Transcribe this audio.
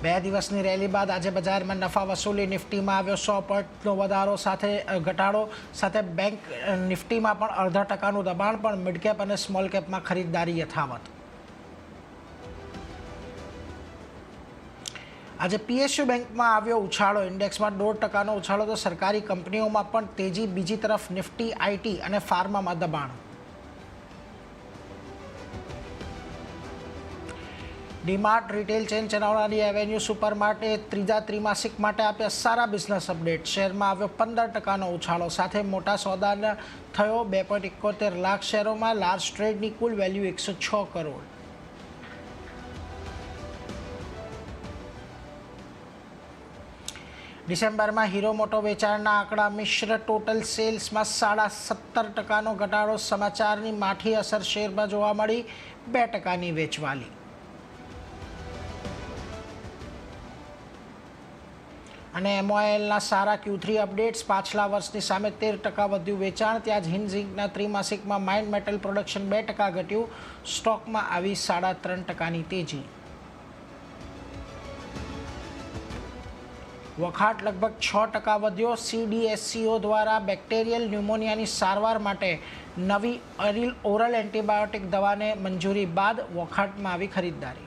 બે દિવસની રેલી બાદ આજે બજારમાં નફા વસૂલી નિફ્ટીમાં આવ્યો 100 પોઈન્ટનો વધારો સાથે ઘટાડો સાથે બેંક નિફ્ટીમાં પણ 0.5% દબાણ, પણ મિડ કેપ અને સ્મોલ કેપમાં ખરીદદારી યથાવત. આજે પીએસયુ બેંકમાં આવ્યો ઉછાળો, ઇન્ડેક્સમાં 0.5% ઉછાળો તો સરકારી કંપનીઓમાં પણ તેજી. બીજી તરફ નિફ્ટી, આઈટી અને ફાર્મામાં દબાણ. ડીમાર્ટ રિટેલ ચેન ચલાવનારી એવેન્યુ સુપરમાર્ટે ત્રીજા ત્રિમાસિક માટે આપ્યા સારા બિઝનેસ અપડેટ. શેરમાં આવ્યો 15%નો ઉછાળો સાથે મોટા સોદા થયો 2.71 લાખ શેરોમાં. લાર્જ ટ્રેડની કુલ વેલ્યુ 106 કરોડ. ડિસેમ્બરમાં હીરો મોટો વેચાણના આંકડા મિશ્ર. ટોટલ સેલ્સમાં 17.5%નો ઘટાડો. સમાચારની માઠી અસર શેરમાં જોવા મળી. 2%ની વેચવાલી. અને MOILના સારા Q3 અપડેટ્સ. પાછલા વર્ષની સામે 13% વધ્યું વેચાણ. ત્યાં જ હિન્ઝિંકના ત્રિમાસિકમાં માઇન્ડ મેટલ પ્રોડક્શન 2% ઘટ્યું. સ્ટોકમાં આવી 3.5%ની તેજી. વખાટ લગભગ 6% વધ્યો. CDSCO દ્વારા બેક્ટેરિયલ ન્યુમોનિયાની સારવાર માટે નવી ઓરલ એન્ટીબાયોટિક દવાને મંજૂરી બાદ વખાટમાં આવી ખરીદદારી.